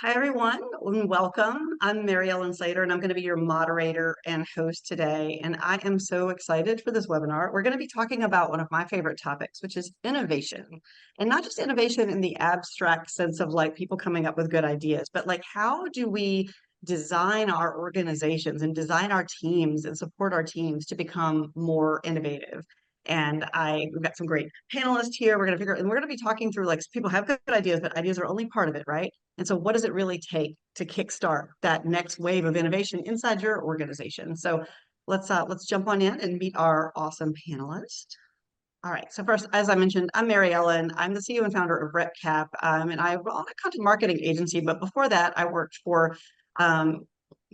Hi, everyone, and welcome. I'm Mary Ellen Slater, and I'm going to be your moderator and host today. And I am so excited for this webinar. We're going to be talking about one of my favorite topics, which is innovation. And not just innovation in the abstract sense of like people coming up with good ideas, but like how do we design our organizations and design our teams and support our teams to become more innovative? And we've got some great panelists here. We're going to figure, and we're going to be talking through like people have good ideas, but ideas are only part of it, right? And so what does it really take to kickstart that next wave of innovation inside your organization? So let's jump on in and meet our awesome panelist. All right. So first, as I mentioned, I'm Mary Ellen. I'm the CEO and founder of RepCap, and I run a content marketing agency. But before that, I worked for um,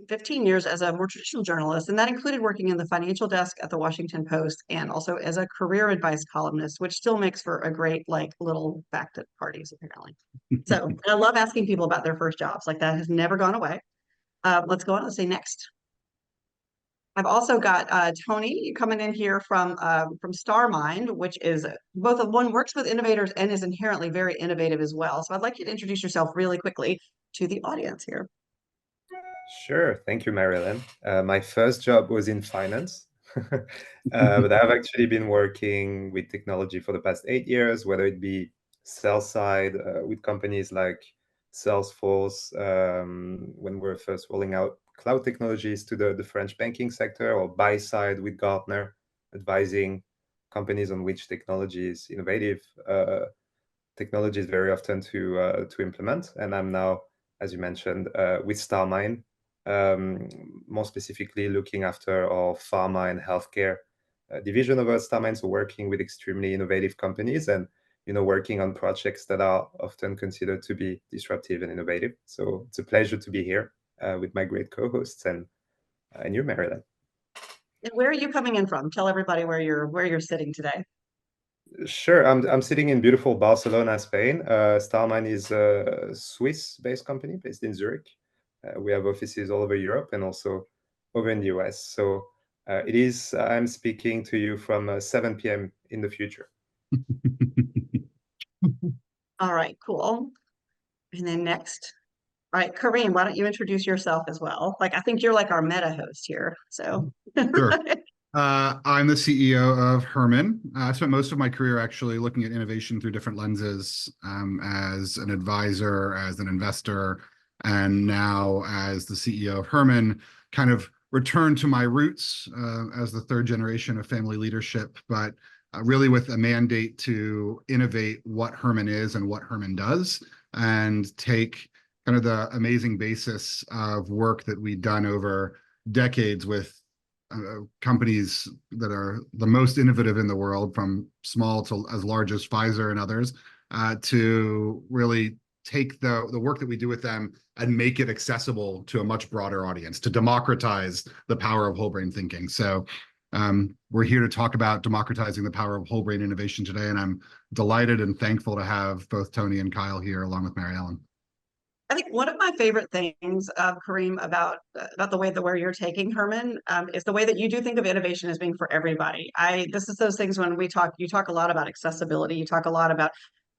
15 years as a more traditional journalist, and that included working in the financial desk at the Washington Post and also as a career advice columnist, which still makes for a great like little back to parties apparently. So I love asking people about their first jobs. Like that has never gone away. Let's go on. Let's say next. I've also got Tony coming in here from Starmind, which is both of one works with innovators and is inherently very innovative as well. So I'd like you to introduce yourself really quickly to the audience here. Sure. Thank you, Marilyn. My first job was in finance, but I've actually been working with technology for the past 8 years, whether it be sell side with companies like Salesforce, when we're first rolling out cloud technologies to the French banking sector, or buy side with Gartner, advising companies on which technology is innovative technologies very often to implement. And I'm now, as you mentioned, with Starmind, more specifically looking after our pharma and healthcare division of our Starmind, so working with extremely innovative companies and working on projects that are often considered to be disruptive and innovative. So it's a pleasure to be here with my great co-hosts and you, Marilyn. And where are you coming in from? Tell everybody where you're sitting today. Sure, I'm sitting in beautiful Barcelona, Spain. Starmind is a Swiss-based company based in Zurich. We have offices all over Europe and also over in the US. So I'm speaking to you from 7 p.m. in the future. All right, cool. And then next. All right, Karim, why don't you introduce yourself as well? Like, I think you're like our meta host here. So Sure. I'm the CEO of Herrmann. I spent most of my career actually looking at innovation through different lenses, as an advisor, as an investor, and now as the CEO of Herrmann, kind of returned to my roots as the third generation of family leadership, but really with a mandate to innovate what Herrmann is and what Herrmann does, and take kind of the amazing basis of work that we've done over decades with companies that are the most innovative in the world, from small to as large as Pfizer and others, to really take the work that we do with them and make it accessible to a much broader audience, to democratize the power of whole brain thinking. So we're here to talk about democratizing the power of whole brain innovation today, and I'm delighted and thankful to have both Tony and Kyle here along with Mary Ellen. I think one of my favorite things, Karim, about the way that where you're taking Herrmann is the way that you do think of innovation as being for everybody. This is those things when you talk a lot about accessibility, you talk a lot about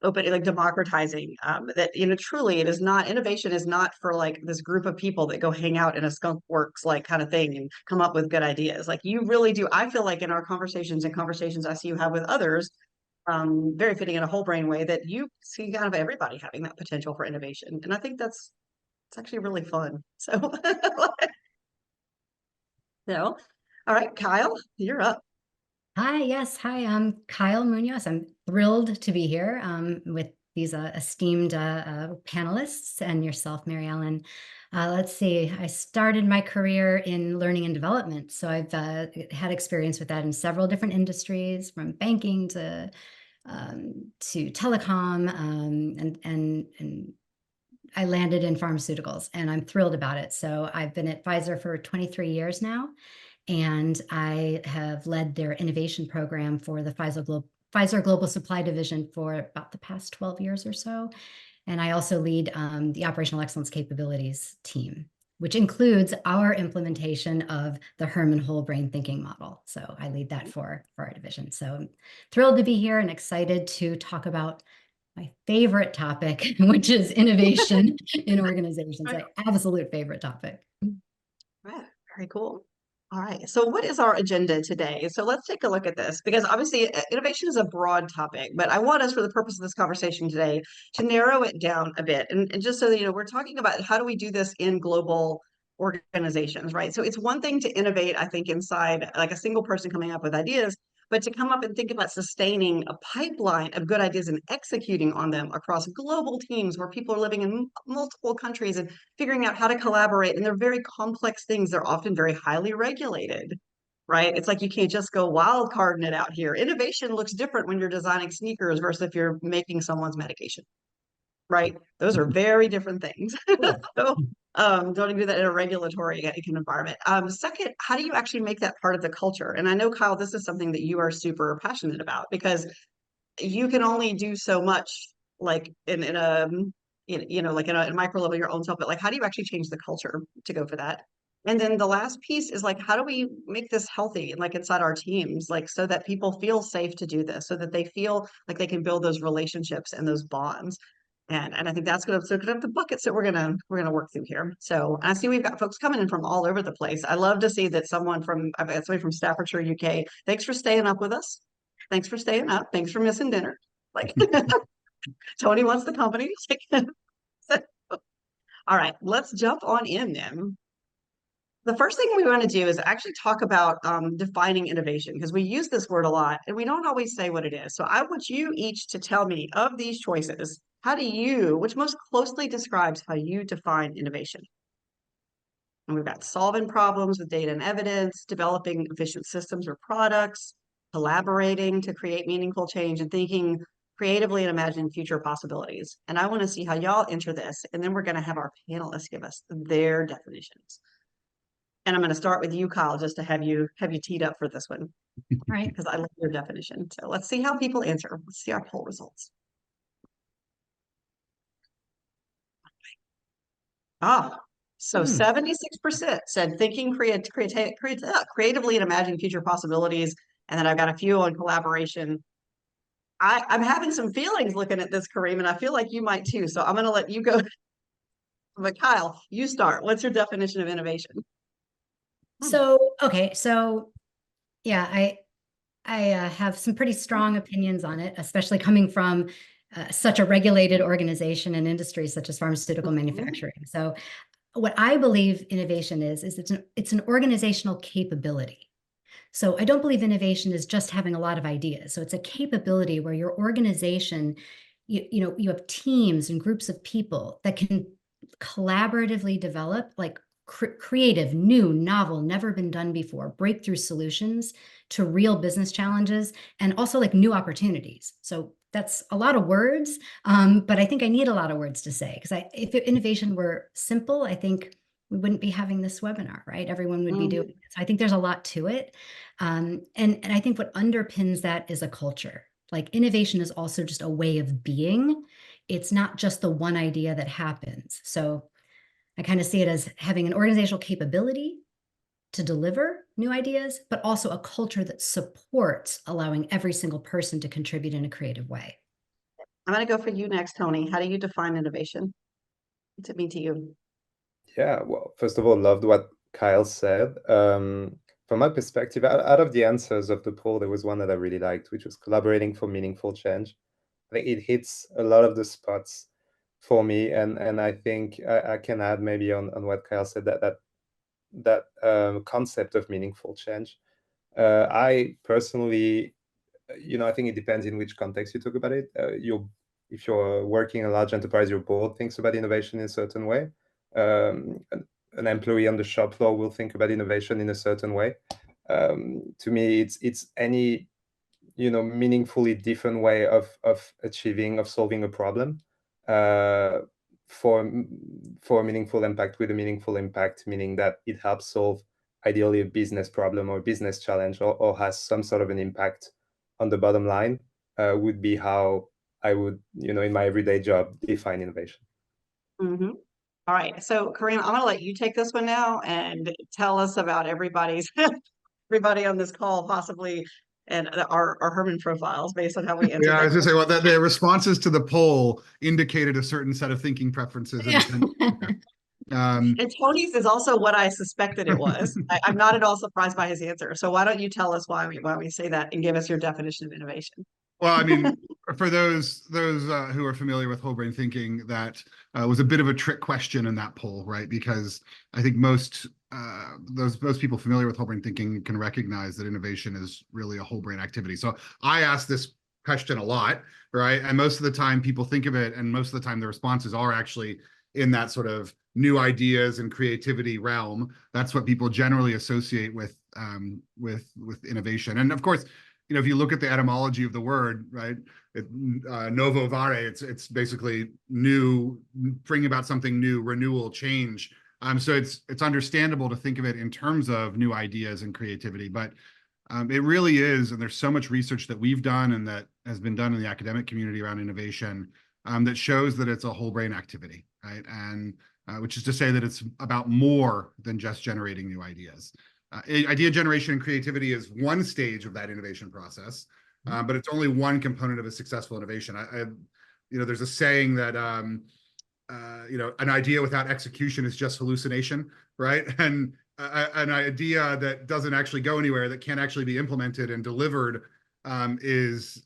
open, like democratizing. That truly, innovation is not for like this group of people that go hang out in a skunk works like kind of thing and come up with good ideas. Like you really do. I feel like in our conversations I see you have with others. Very fitting in a whole brain way that you see kind of everybody having that potential for innovation. And I think it's actually really fun. So, all right, Kyle, you're up. Hi, yes. Hi, I'm Kyle Munoz. I'm thrilled to be here with these esteemed panelists and yourself, Mary Ellen. Let's see, I started my career in learning and development. So I've had experience with that in several different industries, from banking to telecom, and I landed in pharmaceuticals, and I'm thrilled about it. So I've been at Pfizer for 23 years now, and I have led their innovation program for the Pfizer Global Supply division for about the past 12 years or so. And I also lead the operational excellence capabilities team, which includes our implementation of the Herrmann whole brain thinking model. So I lead that for our division. So I'm thrilled to be here and excited to talk about my favorite topic, which is innovation in organizations. My absolute favorite topic. Right. Very cool. All right. So what is our agenda today? So let's take a look at this because obviously innovation is a broad topic, but I want us for the purpose of this conversation today to narrow it down a bit. And just so that, we're talking about how do we do this in global organizations, right? So it's one thing to innovate, I think, inside like a single person coming up with ideas, but to come up and think about sustaining a pipeline of good ideas and executing on them across global teams where people are living in multiple countries and figuring out how to collaborate. And they're very complex things. They're often very highly regulated, right? It's like you can't just go wild carding it out here. Innovation looks different when you're designing sneakers versus if you're making someone's medication, right? Those are very different things. So don't do that in a regulatory environment. Second, how do you actually make that part of the culture? And I know, Kyle, this is something that you are super passionate about because you can only do so much like in a like in a micro level your own self, but like how do you actually change the culture to go for that? And then the last piece is like how do we make this healthy like inside our teams, like so that people feel safe to do this, so that they feel like they can build those relationships and those bonds. And I think that's gonna the buckets that we're gonna work through here. So I see we've got folks coming in from all over the place. I love to see that I've got somebody from Staffordshire, UK. Thanks for staying up with us. Thanks for staying up. Thanks for missing dinner. Like Tony wants the company. All right, let's jump on in then. The first thing we want to do is actually talk about defining innovation because we use this word a lot and we don't always say what it is. So I want you each to tell me of these choices, which most closely describes how you define innovation? And we've got solving problems with data and evidence, developing efficient systems or products, collaborating to create meaningful change, and thinking creatively and imagining future possibilities. And I want to see how y'all enter this. And then we're going to have our panelists give us their definitions. And I'm going to start with you, Kyle, just to have you teed up for this one. Right? Because I love your definition. So let's see how people answer. Let's see our poll results. So 76% said thinking creatively and imagining future possibilities. And then I've got a few on collaboration. I'm having some feelings looking at this, Karim, and I feel like you might too. So I'm going to let you go. But Kyle, you start. What's your definition of innovation? Okay. So yeah, I have some pretty strong opinions on it, especially coming from such a regulated organization and industry such as pharmaceutical manufacturing. So what I believe innovation is it's an organizational capability. So I don't believe innovation is just having a lot of ideas. So it's a capability where your organization, you have teams and groups of people that can collaboratively develop like creative, new, novel, never been done before, breakthrough solutions to real business challenges, and also like new opportunities. So that's a lot of words, but I think I need a lot of words to say because if innovation were simple, I think we wouldn't be having this webinar, right? Everyone would be doing it. So I think there's a lot to it. And I think what underpins that is a culture. Like innovation is also just a way of being. It's not just the one idea that happens. So I kind of see it as having an organizational capability to deliver new ideas, but also a culture that supports allowing every single person to contribute in a creative way. I'm going to go for you next, Tony. How do you define innovation? What's it mean to you? Yeah, well, first of all, loved what Kyle said. From my perspective, out of the answers of the poll, there was one that I really liked, which was collaborating for meaningful change. I think it hits a lot of the spots for me, and I think I can add maybe on what Kyle said that concept of meaningful change. I personally, I think it depends in which context you talk about it. If you're working in a large enterprise, your board thinks about innovation in a certain way. An employee on the shop floor will think about innovation in a certain way. To me, it's any meaningfully different way of solving a problem for a meaningful impact, with a meaningful impact, meaning that it helps solve ideally a business problem or business challenge, or has some sort of an impact on the bottom line, would be how I would, in my everyday job, define innovation. Mm-hmm. All right. So Karim, I'm going to let you take this one now and tell us about everybody on this call possibly and our Herrmann profiles based on how we answered Yeah, I that was gonna say, question. well, the responses to the poll indicated a certain set of thinking preferences and Yeah. tendencies. Um, And Tony's is also what I suspected it was. I'm not at all surprised by his answer. So why don't you tell us why we say that and give us your definition of innovation? Well, I mean, for those who are familiar with whole brain thinking, that was a bit of a trick question in that poll, right? Because I think most those people familiar with whole brain thinking can recognize that innovation is really a whole brain activity. So I ask this question a lot, right? And most of the time people think of it, and most of the time the responses are actually in that sort of new ideas and creativity realm. That's what people generally associate with innovation. And of course, you know, if you look at the etymology of the word, right, novo vare, it's basically new, bringing about something new, renewal, change. So it's understandable to think of it in terms of new ideas and creativity, but it really is, and there's so much research that we've done and that has been done in the academic community around innovation that shows that it's a whole brain activity, right? And which is to say that it's about more than just generating new ideas. Idea generation and creativity is one stage of that innovation process, but it's only one component of a successful innovation. You know, there's a saying that you know, an idea without execution is just hallucination, right? And an idea that doesn't actually go anywhere, that can't actually be implemented and delivered, is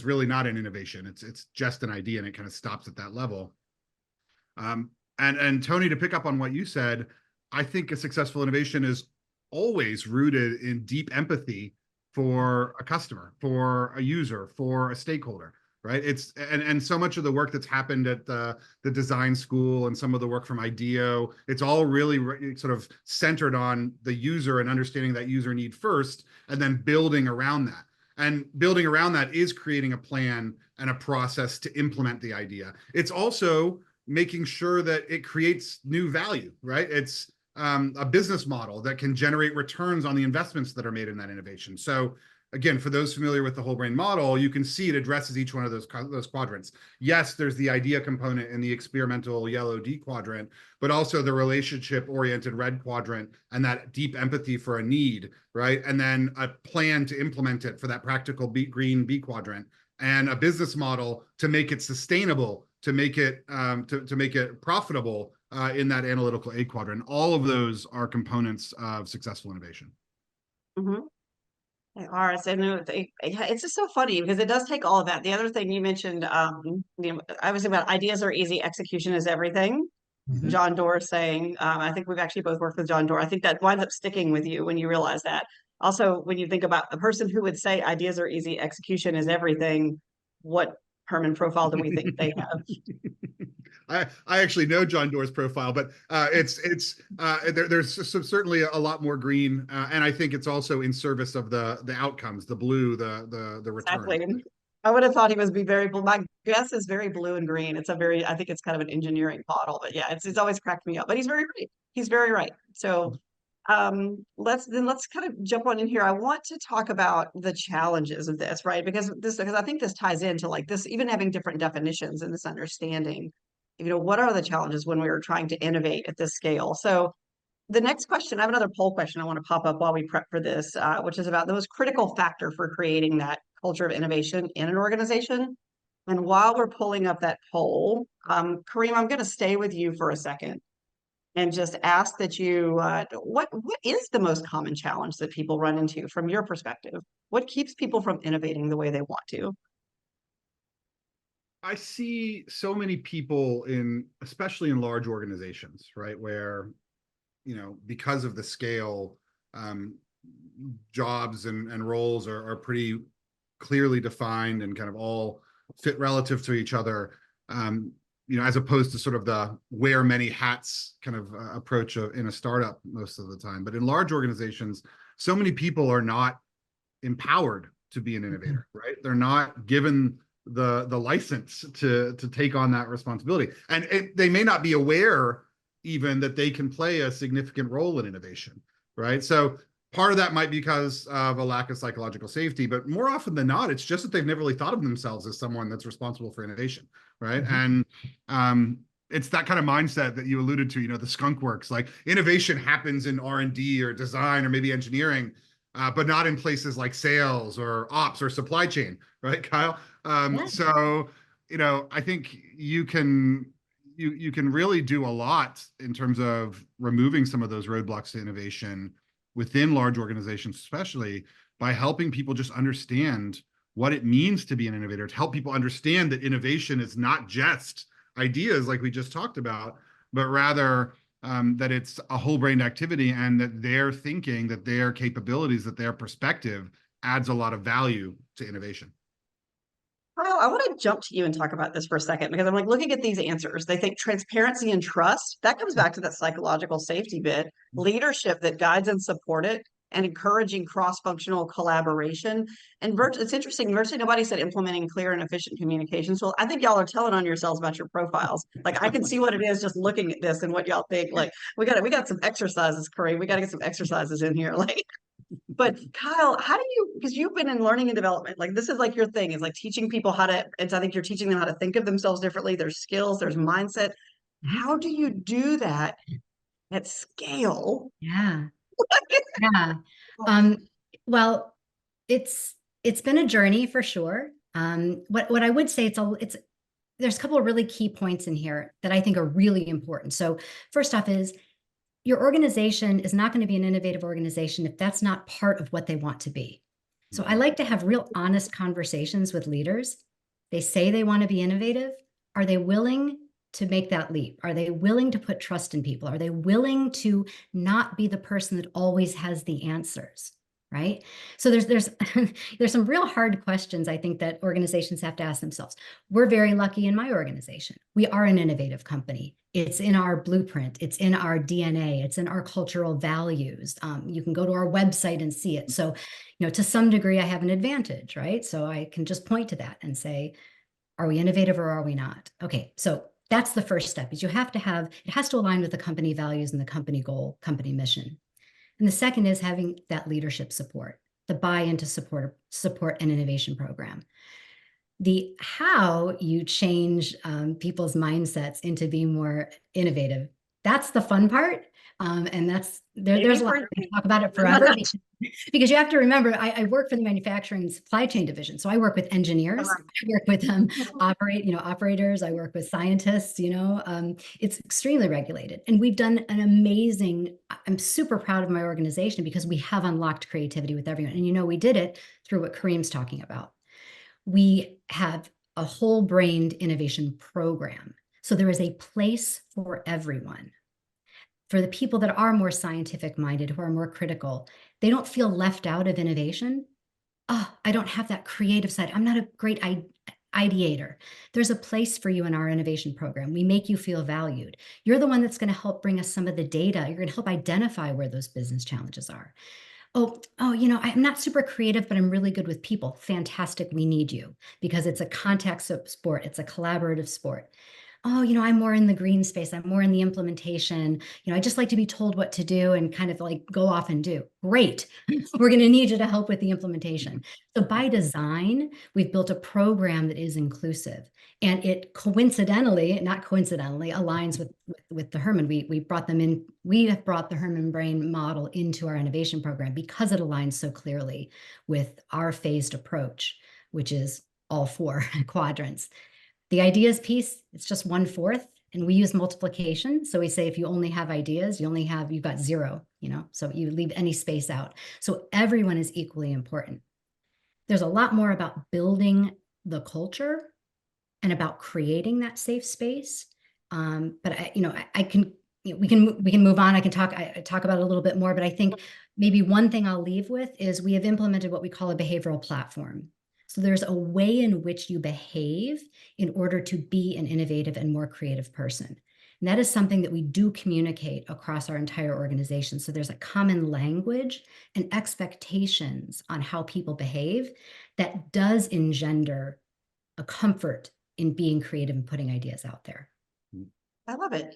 really not an innovation. It's just an idea, and it kind of stops at that level. And Tony, to pick up on what you said, I think a successful innovation is always rooted in deep empathy for a customer, for a user, for a stakeholder, right? And so much of the work that's happened at the design school and some of the work from IDEO, it's all really sort of centered on the user and understanding that user need first, and then building around that. And building around that is creating a plan and a process to implement the idea. It's also making sure that it creates new value, right? It's a business model that can generate returns on the investments that are made in that innovation. So again, for those familiar with the whole brain model, you can see it addresses each one of those quadrants. Yes, there's the idea component in the experimental yellow D quadrant, but also the relationship-oriented red quadrant and that deep empathy for a need, right? And then a plan to implement it for that practical green B quadrant, and a business model to make it sustainable, to make it to make it profitable in that analytical A quadrant. All of those are components of successful innovation. Mm-hmm. They are. So, it's just so funny because it does take all of that. The other thing you mentioned, you know, I was about ideas are easy, execution is everything. Mm-hmm. John Doerr saying, I think we've actually both worked with John Doerr. I think that winds up sticking with you when you realize that. Also, when you think about the person who would say ideas are easy, execution is everything, what Herrmann profile do we think they have? I actually know John Doerr's profile, but there's certainly a lot more green, and I think it's also in service of the outcomes, the blue, the return. Exactly. I would have thought he was be very blue. My guess is very blue and green. It's a very, I think it's kind of an engineering model, but yeah, it's always cracked me up. But he's very right. He's very right. So let's kind of jump on in here. I want to talk about the challenges of this, right? Because I think this ties into like this, even having different definitions and this understanding, you know, what are the challenges when we are trying to innovate at this scale? So the next question, I have another poll question I want to pop up while we prep for this, which is about the most critical factor for creating that culture of innovation in an organization. And while we're pulling up that poll, Karim, I'm going to stay with you for a second and just ask that you, what is the most common challenge that people run into from your perspective? What keeps people from innovating the way they want to? I see so many people especially in large organizations, right, where, you know, because of the scale, jobs and roles are pretty clearly defined and kind of all fit relative to each other, you know, as opposed to sort of the wear many hats kind of approach in a startup most of the time. But in large organizations, so many people are not empowered to be an innovator, right? They're not given the license to take on that responsibility, and they may not be aware even that they can play a significant role in innovation, right? So part of that might be because of a lack of psychological safety, but more often than not, it's just that they've never really thought of themselves as someone that's responsible for innovation, right? Mm-hmm. And it's that kind of mindset that you alluded to, you know, the skunk works, like innovation happens in R&D or design or maybe engineering. but not in places like sales or ops or supply chain, right, Kyle? So, I think you can really do a lot in terms of removing some of those roadblocks to innovation within large organizations, especially by helping people just understand what it means to be an innovator, to help people understand that innovation is not just ideas like we just talked about, but rather that it's a whole-brained activity, and that their thinking, that their capabilities, that their perspective adds a lot of value to innovation. Kyle, I want to jump to you and talk about this for a second, because I'm like looking at these answers. They think transparency and trust. That comes back to that psychological safety bit. Leadership that guides and support it, and encouraging cross-functional collaboration. And it's interesting, virtually nobody said implementing clear and efficient communications. Well, I think y'all are telling on yourselves about your profiles. Like, I can see what it is just looking at this and what y'all think. Like, we got some exercises, Kareem. We got to get some exercises in here. Like, but Kyle, how do you, because you've been in learning and development, like this is like your thing, is like teaching people how to, and so I think you're teaching them how to think of themselves differently. There's skills, there's mindset. How do you do that at scale? Yeah. Yeah. Well, it's been a journey for sure. What I would say, there's a couple of really key points in here that I think are really important. So first off is, your organization is not going to be an innovative organization if that's not part of what they want to be. So I like to have real honest conversations with leaders. They say they want to be innovative. Are they willing to make that leap? Are they willing to put trust in people? Are they willing to not be the person that always has the answers? Right? So there's some real hard questions, I think, that organizations have to ask themselves. We're very lucky in my organization. We are an innovative company. It's in our blueprint. It's in our DNA. It's in our cultural values. You can go to our website and see it. So, to some degree, I have an advantage, right? So I can just point to that and say, are we innovative or are we not? Okay, so that's the first step, is it has to align with the company values and the company goal, company mission. And the second is having that leadership support, the buy-in to support an innovation program. The how you change people's mindsets into being more innovative, that's the fun part. And there's a lot to talk about it forever, because you have to remember, I work for the manufacturing and supply chain division. So I work with engineers, I work with operators, I work with scientists, it's extremely regulated. And we've done I'm super proud of my organization, because we have unlocked creativity with everyone. And we did it through what Kareem's talking about. We have a whole-brained innovation program. So there is a place for everyone. For the people that are more scientific-minded, who are more critical, they don't feel left out of innovation. Oh, I don't have that creative side. I'm not a great ideator. There's a place for you in our innovation program. We make you feel valued. You're the one that's going to help bring us some of the data. You're going to help identify where those business challenges are. Oh, I'm not super creative, but I'm really good with people. Fantastic. We need you, because it's a contact sport. It's a collaborative sport. Oh, I'm more in the green space. I'm more in the implementation. I just like to be told what to do and kind of like go off and do. Great. We're going to need you to help with the implementation. So by design, we've built a program that is inclusive, and it not coincidentally aligns with the Herrmann. We have brought the Herrmann brain model into our innovation program, because it aligns so clearly with our phased approach, which is all 4 quadrants. The ideas piece, it's just 1/4, and we use multiplication. So we say, if you only have ideas, you've got 0, so you leave any space out. So everyone is equally important. There's a lot more about building the culture and about creating that safe space. But we can move on. I talk about it a little bit more, but I think maybe one thing I'll leave with is, we have implemented what we call a behavioral platform. So there's a way in which you behave in order to be an innovative and more creative person. And that is something that we do communicate across our entire organization. So there's a common language and expectations on how people behave that does engender a comfort in being creative and putting ideas out there. I love it.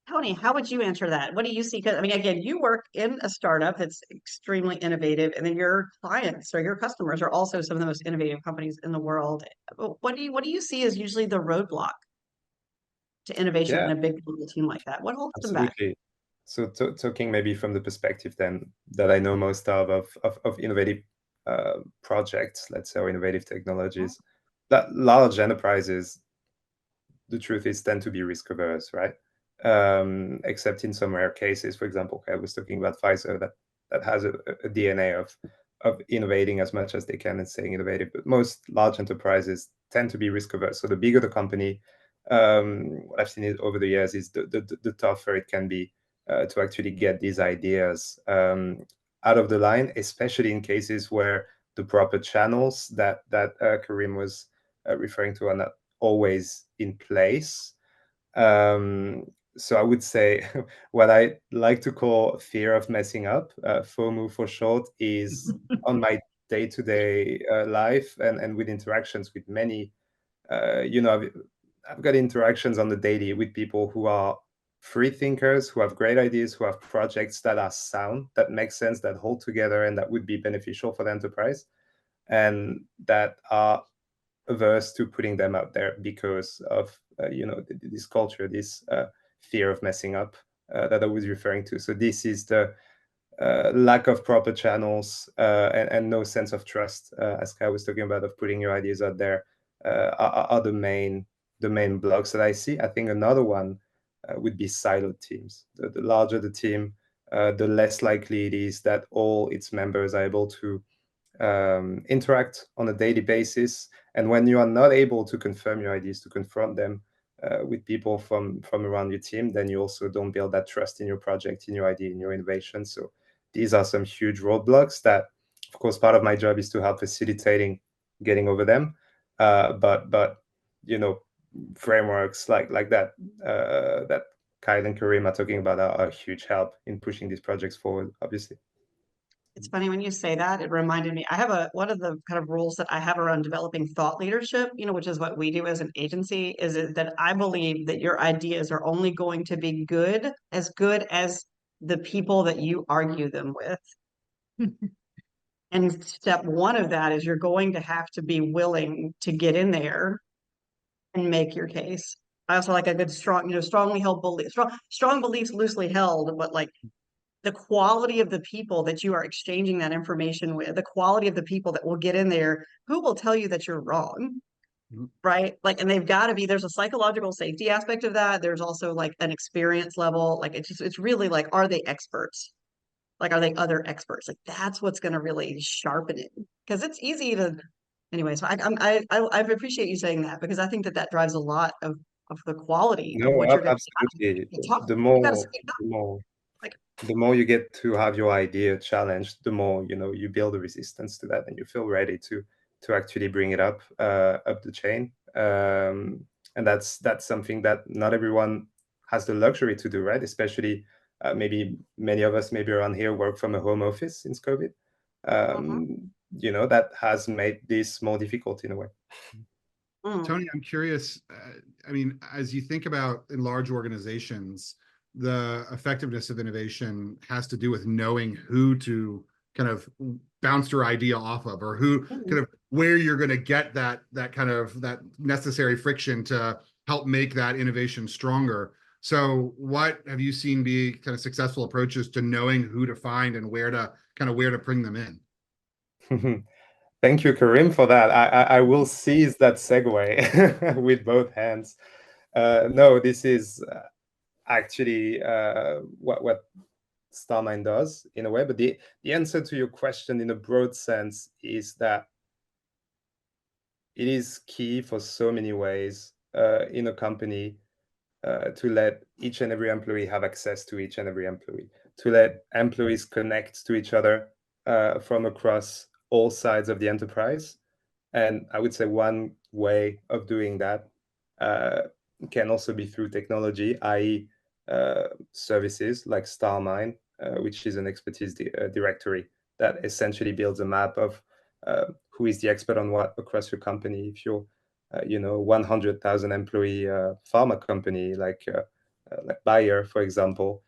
Tony, how would you answer that? What do you see? Because again, you work in a startup that's extremely innovative, and then your clients or your customers are also some of the most innovative companies in the world. What do you see as usually the roadblock to innovation in a big global team like that? What holds them back? Absolutely. So talking maybe from the perspective then that I know most of innovative projects, let's say, or innovative technologies, that large enterprises, the truth is, tend to be risk averse, right? Except in some rare cases. For example, I was talking about Pfizer that has a DNA of innovating as much as they can and staying innovative. But most large enterprises tend to be risk averse. So the bigger the company, what I've seen over the years is the tougher it can be to actually get these ideas out of the line, especially in cases where the proper channels that Karim was referring to are not always in place. So I would say what I like to call fear of messing up, FOMO for short, is on my day-to-day life and with interactions with many. I've got interactions on the daily with people who are free thinkers, who have great ideas, who have projects that are sound, that make sense, that hold together, and that would be beneficial for the enterprise, and that are averse to putting them out there because of this culture, this fear of messing up that I was referring to. So this is the lack of proper channels and no sense of trust, as Kai was talking about, of putting your ideas out there, are the main blocks that I see. I think another one would be siloed teams. The larger the team, the less likely it is that all its members are able to interact on a daily basis. And when you are not able to confirm your ideas, to confront them with people from around your team, then you also don't build that trust in your project, in your idea, in your innovation. So these are some huge roadblocks that, of course, part of my job is to help facilitating getting over them. But frameworks like that that Kyle and Karim are talking about are a huge help in pushing these projects forward, obviously. It's funny when you say that, it reminded me, I have one of the kind of rules that I have around developing thought leadership, which is what we do as an agency, is that I believe that your ideas are only going to be good as the people that you argue them with. And step one of that is you're going to have to be willing to get in there and make your case. I also like a good strongly held belief, strong beliefs loosely held, but like the quality of the people that you are exchanging that information with, the quality of the people that will get in there, who will tell you that you're wrong, right? Like, and they've got to be, there's a psychological safety aspect of that. There's also like an experience level. Like, it's really like, are they experts? Like, are they other experts? Like, that's what's going to really sharpen it, because it's easy to, anyway. So I appreciate you saying that, because I think that drives a lot of the quality of what you're going absolutely. to talk. The You got to more, speak up. the more, Like, the more you get to have your idea challenged, the more you build a resistance to that, and you feel ready to actually bring it up the chain. And that's something that not everyone has the luxury to do, right? Especially maybe many of us maybe around here work from a home office since COVID. That has made this more difficult in a way. Tony, I'm curious. I mean, as you think about in large organizations, the effectiveness of innovation has to do with knowing who to kind of bounce your idea off of, or who kind of where you're going to get that kind of that necessary friction to help make that innovation stronger. So what have you seen be kind of successful approaches to knowing who to find and where to bring them in? Thank you, Karim, for that. I will seize that segue with both hands. No, this is actually what Starmind does in a way. But the answer to your question in a broad sense is that it is key for so many ways in a company to let each and every employee have access to each and every employee, to let employees connect to each other from across all sides of the enterprise. And I would say one way of doing that can also be through technology, i.e. Services like Starmind, which is an expertise directory that essentially builds a map of who is the expert on what across your company. If you're 100,000 employee pharma company like Bayer, for example,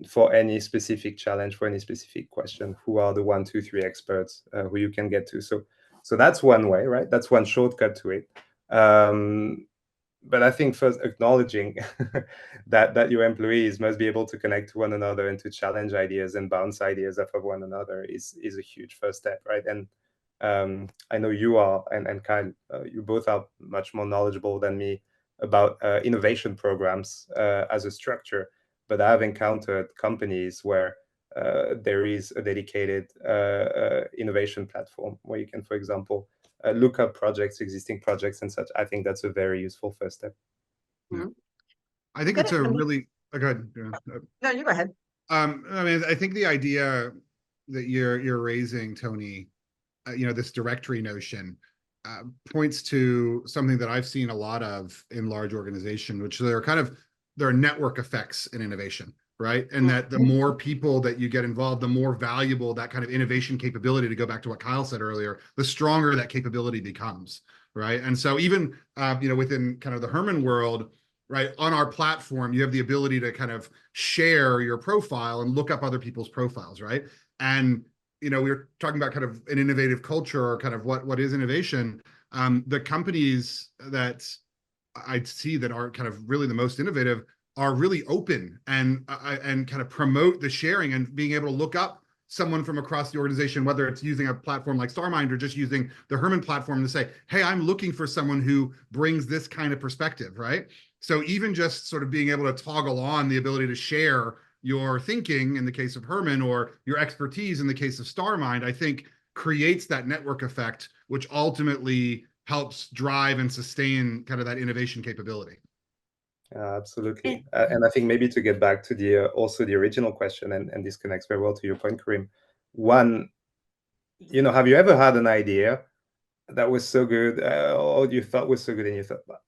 for any specific challenge, for any specific question, who are the 1, 2, 3 experts who you can get to. So that's one way, right? That's one shortcut to it. but I think first acknowledging that your employees must be able to connect to one another and to challenge ideas and bounce ideas off of one another is a huge first step, right? And I know you are, and Kyle, you both are much more knowledgeable than me about innovation programs as a structure, but I've encountered companies where there is a dedicated innovation platform where you can, for example, look up projects, existing projects and such. I think that's a very useful first step. Yeah. Mhm. I think Good. it's a I mean, really go ahead. Yeah. no, you go ahead. I mean, I think the idea that you're raising, Tony, this directory notion, points to something that I've seen a lot of in large organization, which there are network effects in innovation, right? And that the more people that you get involved, the more valuable that kind of innovation capability, to go back to what Kyle said earlier, the stronger that capability becomes, right? And so even within kind of the Herrmann world, right, on our platform, you have the ability to kind of share your profile and look up other people's profiles, right? And we were talking about kind of an innovative culture, or kind of what is innovation. The companies that I see that are kind of really the most innovative are really open and kind of promote the sharing and being able to look up someone from across the organization, whether it's using a platform like Starmind or just using the Herrmann platform, to say, hey, I'm looking for someone who brings this kind of perspective, right? So even just sort of being able to toggle on the ability to share your thinking in the case of Herrmann, or your expertise in the case of Starmind, I think creates that network effect, which ultimately helps drive and sustain kind of that innovation capability. Absolutely. And I think maybe to get back to the also the original question, and this connects very well to your point, Karim. One, have you ever had an idea that was so good, or you thought was so good, and you thought, well,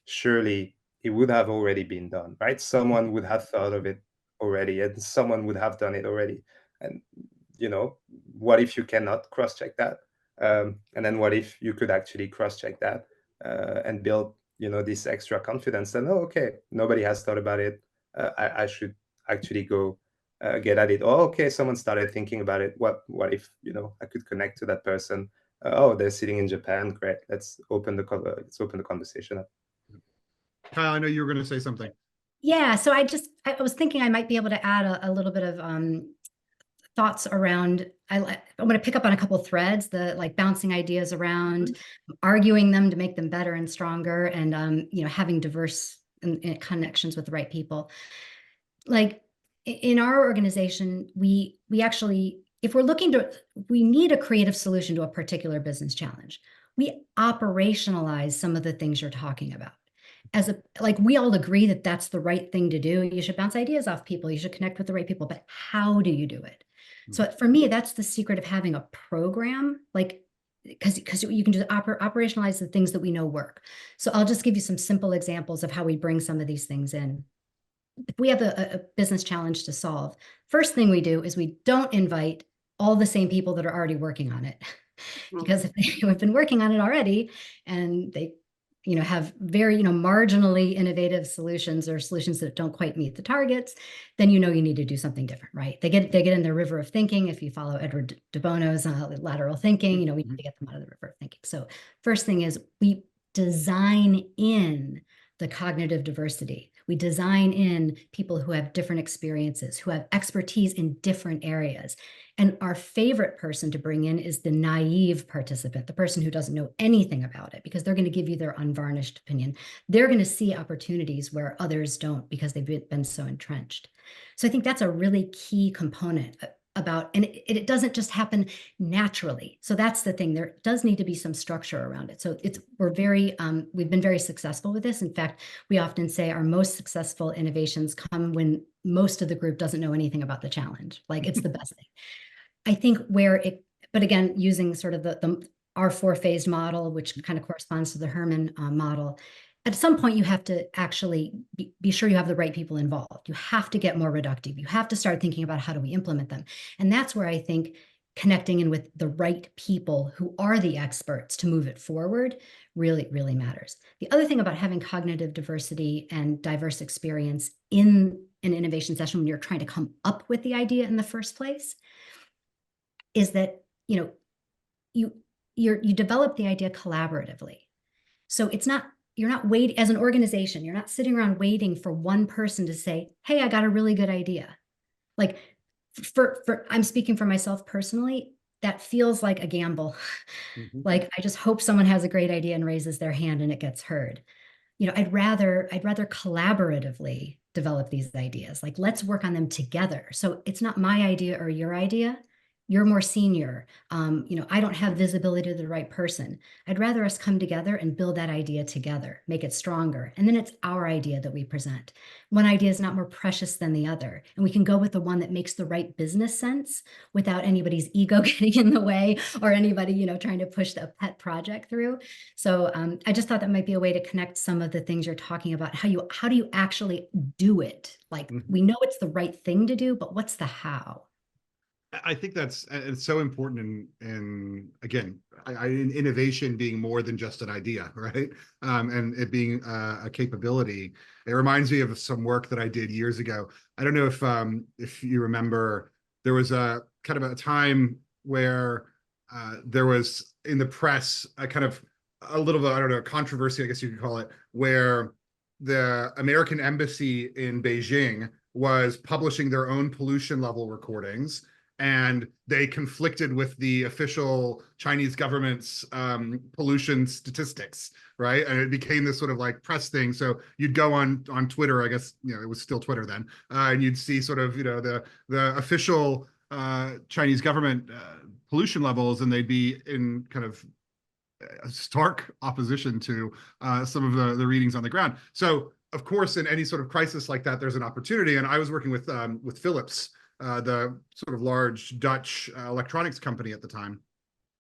surely it would have already been done, right? Someone would have thought of it already, and someone would have done it already. And what if you cannot cross-check that? And then what if you could actually cross-check that and build this extra confidence, and okay, nobody has thought about it. I should actually go get at it. Oh, okay, someone started thinking about it. What if I could connect to that person? Oh, they're sitting in Japan. Great. Let's open the conversation up. Kyle, I know you were going to say something. Yeah, so I was thinking I might be able to add a little bit of thoughts around. I'm going to pick up on a couple of threads, the like bouncing ideas around, arguing them to make them better and stronger, and having diverse connections with the right people. Like in our organization, we actually, if we need a creative solution to a particular business challenge, we operationalize some of the things you're talking about. We all agree that that's the right thing to do. You should bounce ideas off people. You should connect with the right people. But how do you do it? So for me, that's the secret of having a program, because you can just operationalize the things that we know work. So I'll just give you some simple examples of how we bring some of these things in. If we have a business challenge to solve, first thing we do is we don't invite all the same people that are already working on it. Because if they have been working on it already and they have very, marginally innovative solutions, or solutions that don't quite meet the targets, then you need to do something different, right? They get in their river of thinking. If you follow Edward de Bono's lateral thinking, we need to get them out of the river of thinking. So first thing is we design in the cognitive diversity. We design in people who have different experiences, who have expertise in different areas. And our favorite person to bring in is the naive participant, the person who doesn't know anything about it, because they're going to give you their unvarnished opinion. They're going to see opportunities where others don't, because they've been so entrenched. So I think that's a really key component and it doesn't just happen naturally. So that's the thing. There does need to be some structure around it. So we've been very successful with this. In fact, we often say our most successful innovations come when most of the group doesn't know anything about the challenge. Like, it's the best thing. I think but again, using sort of our 4-phased model, which kind of corresponds to the Herrmann model, at some point you have to actually be sure you have the right people involved. You have to get more reductive. You have to start thinking about how do we implement them. And that's where I think connecting in with the right people who are the experts to move it forward really, really matters. The other thing about having cognitive diversity and diverse experience in an innovation session when you're trying to come up with the idea in the first place is that, you develop the idea collaboratively. So it's not you're not waiting as an organization, you're not sitting around waiting for one person to say, hey, I got a really good idea. Like for I'm speaking for myself personally, that feels like a gamble. Like I just hope someone has a great idea and raises their hand and it gets heard. I'd rather collaboratively develop these ideas. Like, let's work on them together. So it's not my idea or your idea. You're more senior. I don't have visibility to the right person. I'd rather us come together and build that idea together, make it stronger. And then it's our idea that we present. One idea is not more precious than the other. And we can go with the one that makes the right business sense without anybody's ego getting in the way or anybody, trying to push a pet project through. So I just thought that might be a way to connect some of the things you're talking about. How do you actually do it? Like, we know it's the right thing to do, but what's the how? I think it's so important in again, in innovation being more than just an idea, right? And it being a capability. It reminds me of some work that I did years ago. I don't know if you remember, there was a kind of a time where there was in the press a kind of a little bit, I don't know, controversy, I guess you could call it, where the American embassy in Beijing was publishing their own pollution level recordings, and they conflicted with the official Chinese government's pollution statistics, right? And it became this sort of like press thing. So you'd go on Twitter, I guess, it was still Twitter then, and you'd see sort of, the official Chinese government pollution levels, and they'd be in kind of stark opposition to some of the readings on the ground. So of course, in any sort of crisis like that, there's an opportunity. And I was working with Philips, the sort of large Dutch electronics company at the time.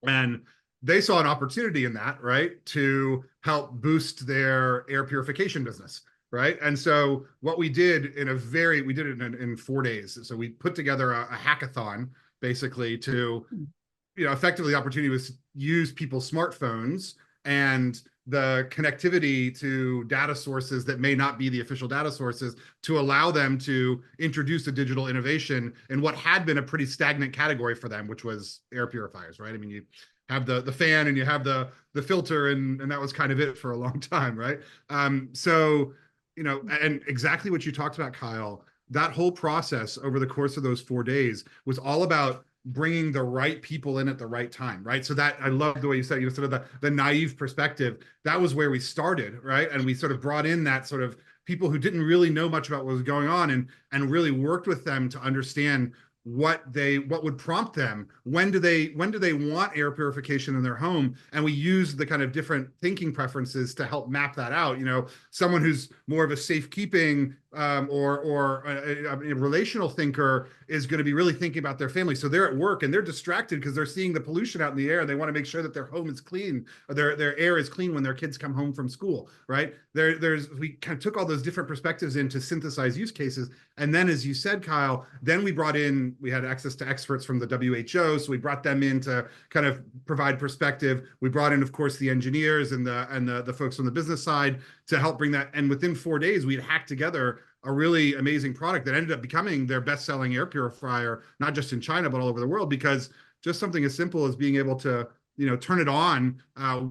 And they saw an opportunity in that, right, to help boost their air purification business, right? And so what we did we did it in 4 days. So we put together a hackathon, basically, to, effectively the opportunity was to use people's smartphones and the connectivity to data sources that may not be the official data sources to allow them to introduce a digital innovation in what had been a pretty stagnant category for them, which was air purifiers, right? I mean, you have the fan and you have the filter, and that was kind of it for a long time, right? So, and exactly what you talked about, Kyle, that whole process over the course of those 4 days was all about bringing the right people in at the right time, right? So that, I love the way you said, sort of the naive perspective. That was where we started, right? And we sort of brought in that sort of people who didn't really know much about what was going on, and really worked with them to understand what would prompt them. When do they want air purification in their home? And we use the kind of different thinking preferences to help map that out. Someone who's more of a safekeeping or a relational thinker is going to be really thinking about their family. So they're at work and they're distracted because they're seeing the pollution out in the air, and they want to make sure that their home is clean, or their air is clean when their kids come home from school, right? We kind of took all those different perspectives in to synthesize use cases. And then, as you said, Kyle, then we had access to experts from the WHO. So we brought them in to kind of provide perspective. We brought in, of course, the engineers and the folks on the business side to help bring that. And within 4 days, we'd hacked together a really amazing product that ended up becoming their best-selling air purifier, not just in China, but all over the world, because just something as simple as being able to, turn it on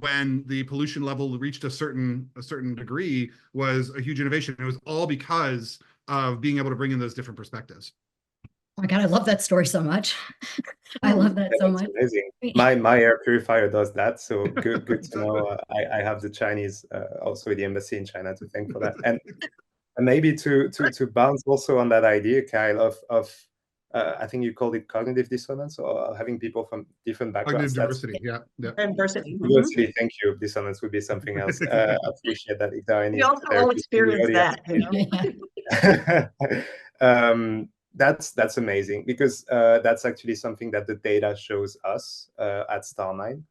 when the pollution level reached a certain degree was a huge innovation. It was all because of being able to bring in those different perspectives. Oh my God, I love that story so much. I love that so much. Amazing. My air purifier does that, so good to know. I have the Chinese, also the embassy in China, to thank for that. And maybe to bounce also on that idea, Kyle, of I think you called it cognitive dissonance, or having people from different backgrounds. Cognitive diversity, yeah. Diversity. Diversity, thank you. Dissonance would be something else. I appreciate that. If there are any We also all experience that. That's amazing, because that's actually something that the data shows us at Starmind.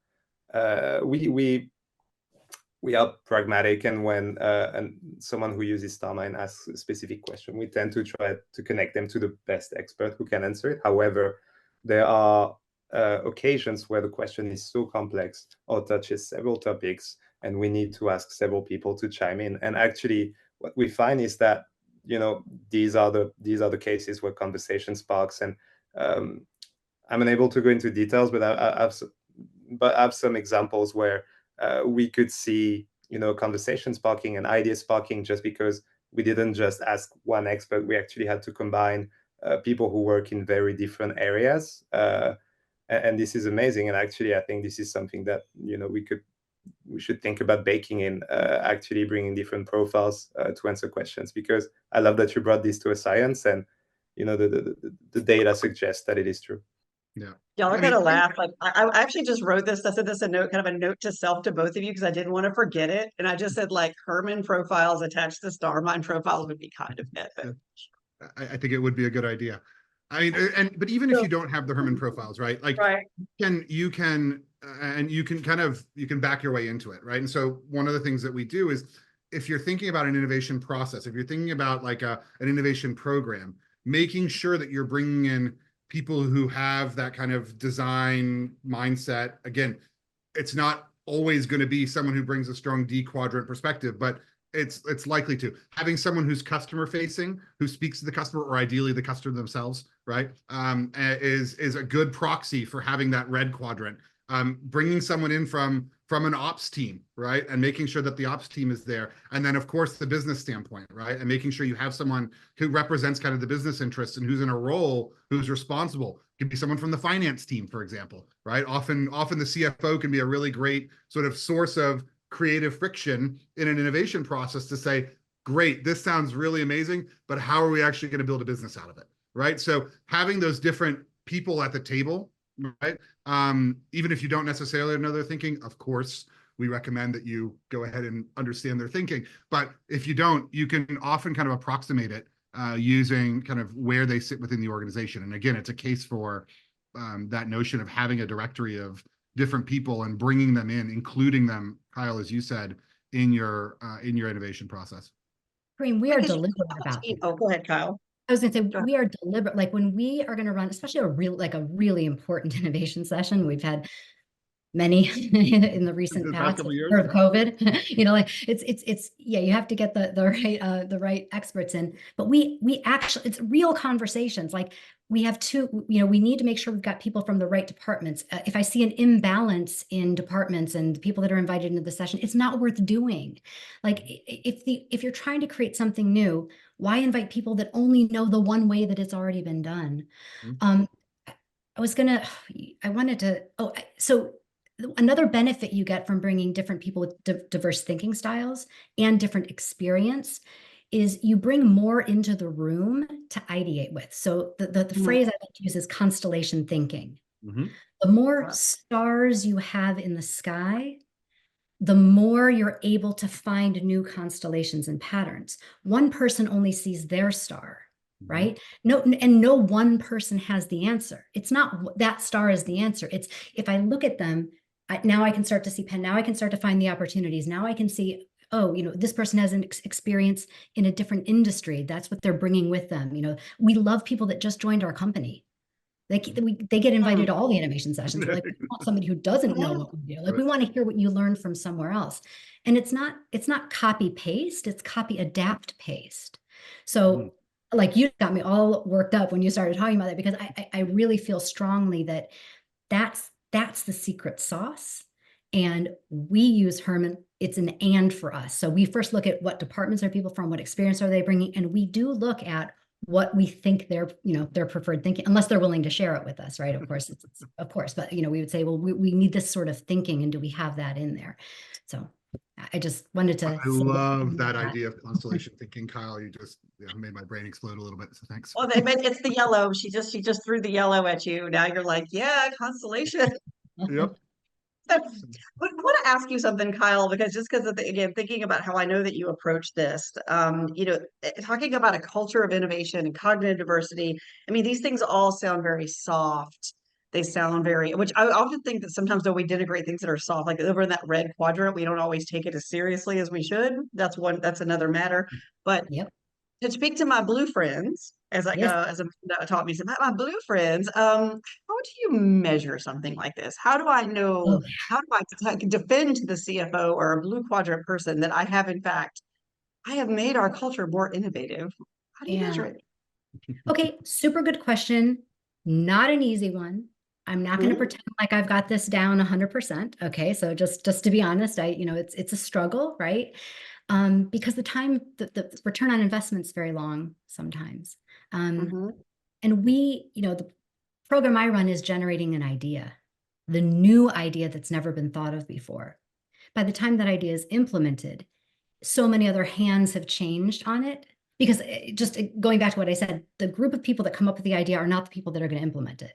We are pragmatic, and when someone who uses Starmind asks a specific question, we tend to try to connect them to the best expert who can answer it. However, there are occasions where the question is so complex or touches several topics, and we need to ask several people to chime in. And actually, what we find is that these are the cases where conversation sparks. And I'm unable to go into details, but I have some examples where we could see conversation sparking and idea sparking, just because we didn't just ask one expert. We actually had to combine people who work in very different areas. And this is amazing. And actually, I think this is something that, we should think about baking in, actually bringing different profiles to answer questions, because I love that you brought this to a science, and the data suggests that it is true. Yeah. Y'all are I mean, gonna laugh. Like I actually just wrote this. I said this a note, kind of a note to self to both of you, because I didn't want to forget it. And I just said like Herrmann profiles attached to Starmind profiles would be kind of epic. I think it would be a good idea. I mean, but even if you don't have the Herrmann profiles, right? Like Right. you can back your way into it, right? And so one of the things that we do is, if you're thinking about an innovation process, if you're thinking about like an innovation program, making sure that you're bringing in people who have that kind of design mindset. Again, it's not always going to be someone who brings a strong D quadrant perspective, but it's likely to. Having someone who's customer facing, who speaks to the customer, or ideally the customer themselves, right, is a good proxy for having that red quadrant. Bringing someone in from an ops team, right, and making sure that the ops team is there, and then of course the business standpoint, right, and making sure you have someone who represents kind of the business interests and who's in a role, who's responsible. It could be someone from the finance team, for example, right? Often the CFO can be a really great sort of source of creative friction in an innovation process to say, great, this sounds really amazing, but how are we actually going to build a business out of it, right? So having those different people at the table, right? Even if you don't necessarily know their thinking, of course, we recommend that you go ahead and understand their thinking. But if you don't, you can often kind of approximate it using kind of where they sit within the organization. And again, it's a case for that notion of having a directory of different people and bringing them in, including them, Kyle, as you said, in your innovation process. Karim, we are deliberate about it. Oh, go ahead, Kyle. I was going to say, we are deliberate. Like when we are going to run, especially a really important innovation session, we've had many in the recent past of COVID, like it's you have to get the right experts in, but we actually, it's real conversations. Like we have we need to make sure we've got people from the right departments. If I see an imbalance in departments and people that are invited into the session, it's not worth doing. Like if you're trying to create something new, why invite people that only know the one way that it's already been done? So another benefit you get from bringing different people with diverse thinking styles and different experience is you bring more into the room to ideate with. So the phrase I like to use is constellation thinking. The more stars you have in the sky, the more you're able to find new constellations and patterns. One person only sees their star, right? No one person has the answer. It's not that star is the answer. It's if I look at them, now I can start to see now I can start to find the opportunities. Now I can see, oh, this person has an experience in a different industry. That's what they're bringing with them. We love people that just joined our company. They get invited to all the innovation sessions. We're like, we want somebody who doesn't know what we do. Like we want to hear what you learned from somewhere else. And it's not copy paste, it's copy adapt paste. So like you got me all worked up when you started talking about it, because I really feel strongly that that's the secret sauce. And we use Herrmann, it's an and for us. So we first look at what departments are people from, what experience are they bringing? And we do look at what we think their preferred thinking, unless they're willing to share it with us, right? Of course, of course, but we would say, well, we need this sort of thinking, and do we have that in there? So I just wanted to. I love that idea of constellation thinking, Kyle. You just made my brain explode a little bit. So thanks. Well, it's the yellow. She just threw the yellow at you. Now you're like, yeah, constellation. Yep. I want to ask you something, Kyle, because again, thinking about how I know that you approach this, talking about a culture of innovation and cognitive diversity. I mean, these things all sound very soft. They sound which I often think that sometimes though we denigrate things that are soft, like over in that red quadrant, we don't always take it as seriously as we should. That's another matter. But to speak to my blue friends, as Amanda taught me, my blue friends, how do you measure something like this? How do I know? How do I defend to the CFO or a blue quadrant person that I have made our culture more innovative? How do you measure it? Okay, super good question. Not an easy one. I'm not going to pretend like I've got this down 100%. Okay. So just to be honest, it's a struggle, right? Because the return on investment is very long sometimes. And the program I run is generating an idea, the new idea that's never been thought of before. By the time that idea is implemented, so many other hands have changed on it, because just going back to what I said, the group of people that come up with the idea are not the people that are going to implement it.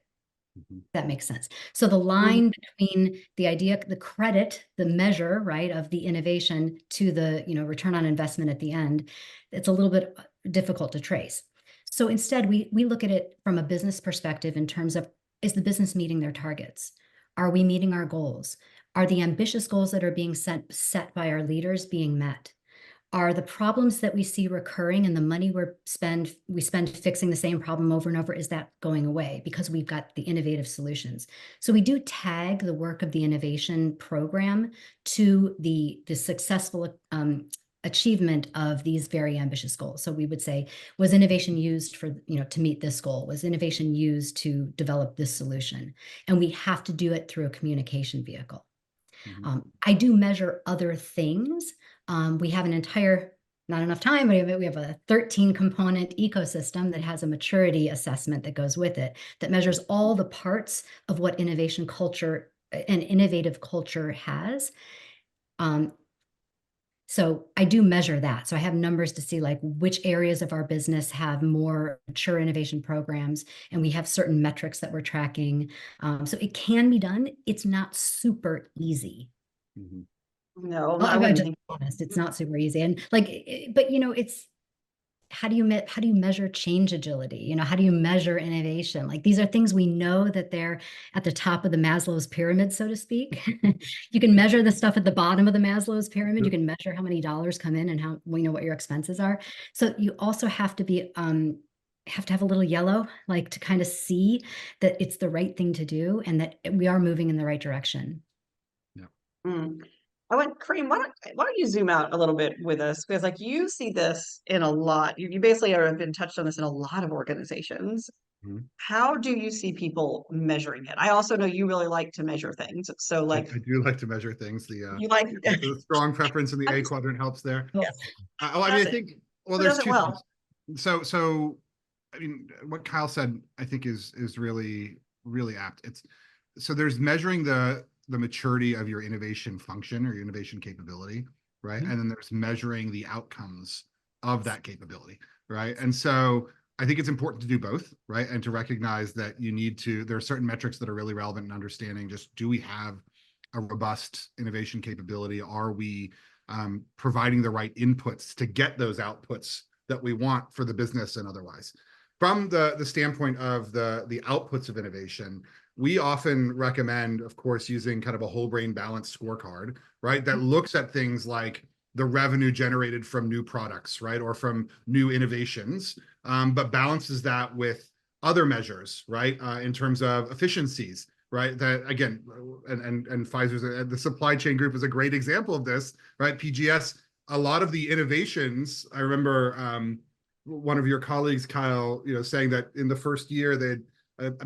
That makes sense. So the line between the idea, the credit, the measure, right, of the innovation to the, return on investment at the end, it's a little bit difficult to trace. So instead, we look at it from a business perspective in terms of, is the business meeting their targets? Are we meeting our goals? Are the ambitious goals that are being set by our leaders being met? Are the problems that we see recurring and the money we spend fixing the same problem over and over, is that going away because we've got the innovative solutions? So we do tag the work of the innovation program to the successful achievement of these very ambitious goals. So we would say, was innovation used for, to meet this goal? Was innovation used to develop this solution? And we have to do it through a communication vehicle. I do measure other things. We have an entire, not enough time, but we have a 13-component ecosystem that has a maturity assessment that goes with it, that measures all the parts of what innovation culture and innovative culture has. So I do measure that. So I have numbers to see like which areas of our business have more mature innovation programs, and we have certain metrics that we're tracking. So it can be done. It's not super easy. No, I'm just be honest. It's not super easy. And but it's, how do you measure change agility? How do you measure innovation? Like, these are things we know that they're at the top of the Maslow's pyramid, so to speak. You can measure the stuff at the bottom of the Maslow's pyramid. You can measure how many dollars come in and how what your expenses are. So you also have to be have to have a little yellow, like, to kind of see that it's the right thing to do and that we are moving in the right direction. Yeah. Karim, why don't you zoom out a little bit with us? Because like, you see this in a lot, you basically have been touched on this in a lot of organizations. How do you see people measuring it? I also know you really like to measure things. So like, I do like to measure things. You like the strong preference in the A quadrant helps there. Yes. I think, there's two things. So I mean, what Kyle said, I think is really, really apt. So there's measuring the maturity of your innovation function or your innovation capability, right? And then there's measuring the outcomes of that capability, right? And so I think it's important to do both, right? And to recognize that there are certain metrics that are really relevant in understanding just, do we have a robust innovation capability? Are we providing the right inputs to get those outputs that we want for the business and otherwise? From the standpoint of the outputs of innovation, we often recommend, of course, using kind of a whole brain balanced scorecard, right? That looks at things like the revenue generated from new products, right? Or from new innovations, but balances that with other measures, right? In terms of efficiencies, right? That, again, and Pfizer's, the supply chain group is a great example of this, right? PGS, a lot of the innovations, I remember one of your colleagues, Kyle, saying that in the first year they'd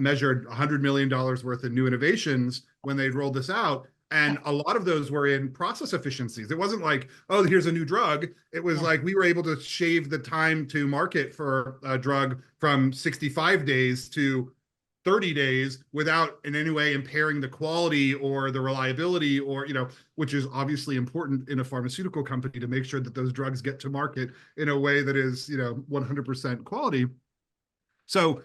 measured $100 million worth of new innovations when they rolled this out. And a lot of those were in process efficiencies. It wasn't like, oh, here's a new drug. It was like, we were able to shave the time to market for a drug from 65 days to 30 days without in any way impairing the quality or the reliability, or, which is obviously important in a pharmaceutical company, to make sure that those drugs get to market in a way that is, 100% quality. So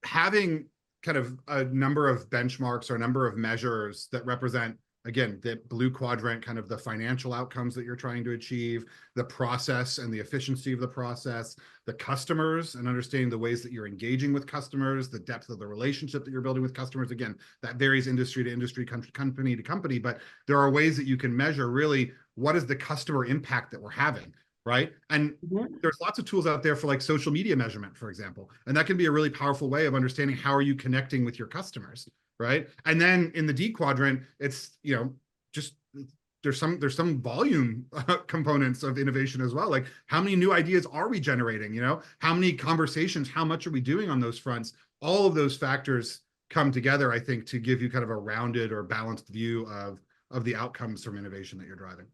having kind of a number of benchmarks or a number of measures that represent, again, the blue quadrant, kind of the financial outcomes that you're trying to achieve, the process and the efficiency of the process, the customers and understanding the ways that you're engaging with customers, the depth of the relationship that you're building with customers. Again, that varies industry to industry, company to company, but there are ways that you can measure really what is the customer impact that we're having. Right. And there's lots of tools out there for like social media measurement, for example, and that can be a really powerful way of understanding how are you connecting with your customers. Right. And then in the D quadrant, it's, just there's some volume components of innovation as well. Like, how many new ideas are we generating? How many conversations, how much are we doing on those fronts? All of those factors come together, I think, to give you kind of a rounded or balanced view of the outcomes from innovation that you're driving.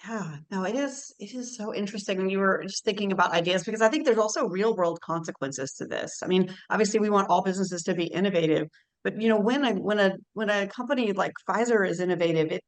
Yeah, no, it is so interesting when you were just thinking about ideas, because I think there's also real world consequences to this. I mean, obviously we want all businesses to be innovative, but when a company like Pfizer is innovative, it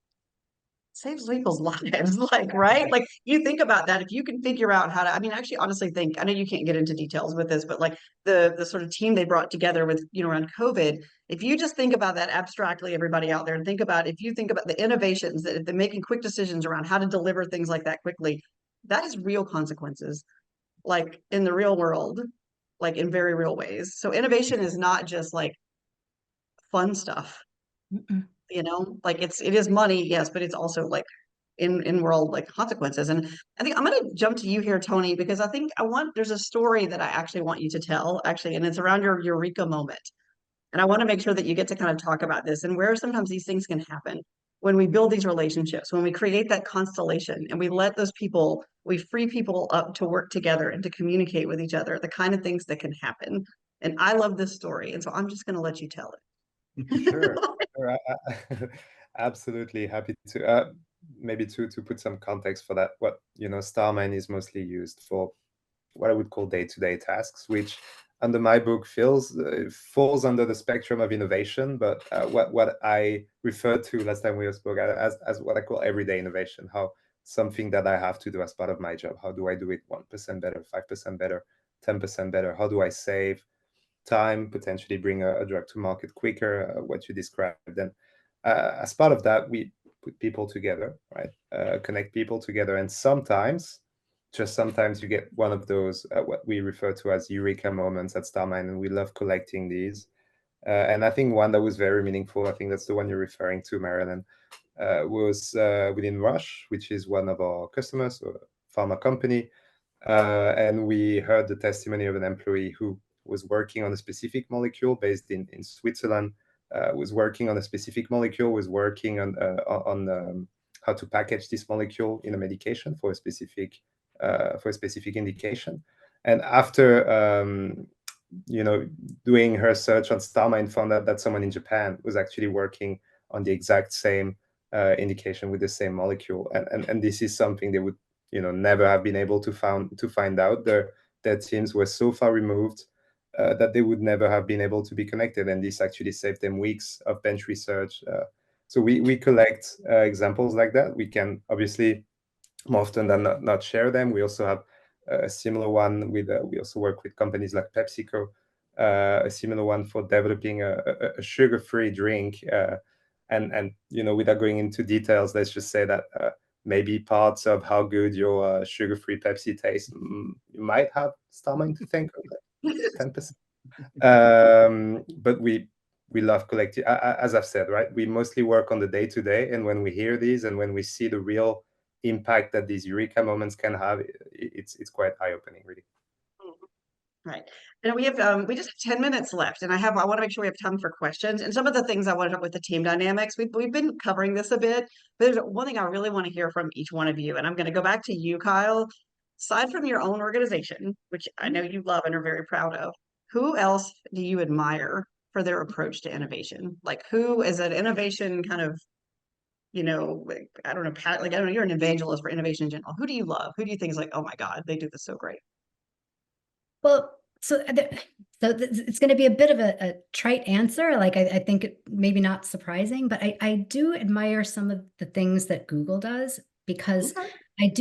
saves people's lives, like, right? Like, you think about that. If you can figure out how to, I mean, actually, honestly think, I know you can't get into details with this, but like the sort of team they brought together with, around COVID, if you just think about that abstractly, everybody out there, and think about, if you think about the innovations that they're making quick decisions around how to deliver things like that quickly, that has real consequences, like in the real world, like in very real ways. So innovation is not just like fun stuff. Mm-mm. Like it is money, yes, but it's also like in world like consequences. And I think I'm going to jump to you here, Tony, because I think there's a story that I actually want you to tell, actually, and it's around your eureka moment. And I want to make sure that you get to kind of talk about this and where sometimes these things can happen when we build these relationships, when we create that constellation and we let we free people up to work together and to communicate with each other, the kind of things that can happen. And I love this story. And so I'm just going to let you tell it. Sure, sure. Absolutely happy to. Maybe to put some context for that, what Starmind is mostly used for what I would call day-to-day tasks, which under my book falls under the spectrum of innovation, but what I referred to last time we spoke as what I call everyday innovation, how something that I have to do as part of my job. How do I do it 1% better, 5% better, 10% better? How do I save time, potentially bring a drug to market quicker, what you described? And as part of that, we put people together, right? Connect people together. And sometimes you get one of those, what we refer to as eureka moments at Starmind, and we love collecting these. And I think one that was very meaningful, I think that's the one you're referring to, Marilyn, was within Roche, which is one of our customers, a pharma company. And we heard the testimony of an employee who was working on a specific molecule based in Switzerland, was working on a specific molecule, was working on how to package this molecule in a medication for a specific indication. And after doing her search on Starmind, found out that someone in Japan was actually working on the exact same indication with the same molecule. And this is something they would never have been able to find out. Their teams were so far removed that they would never have been able to be connected, and this actually saved them weeks of bench research. So we collect examples like that. We can obviously more often than not share them. We also have a similar one with we also work with companies like PepsiCo, a similar one for developing a sugar-free drink. And without going into details, let's just say that maybe parts of how good your sugar-free Pepsi tastes, you might have Starmind to thank, 10%. But we love collecting, as I've said, right? We mostly work on the day-to-day, and when we hear these and when we see the real impact that these eureka moments can have, it's quite eye-opening, really. Right. And we just have 10 minutes left, and I want to make sure we have time for questions. And some of the things I want to talk with the team dynamics, we've been covering this a bit, but there's one thing I really want to hear from each one of you. And I'm going to go back to you, Kyle. Aside from your own organization, which I know you love and are very proud of, who else do you admire for their approach to innovation? Like, who is an innovation kind of, like, I don't know, I don't know, you're an evangelist for innovation in general. Who do you love? Who do you think is like, oh my God, they do this so great? Well, so it's going to be a bit of a trite answer. Like, I think maybe not surprising, but I do admire some of the things that Google does, because Okay. I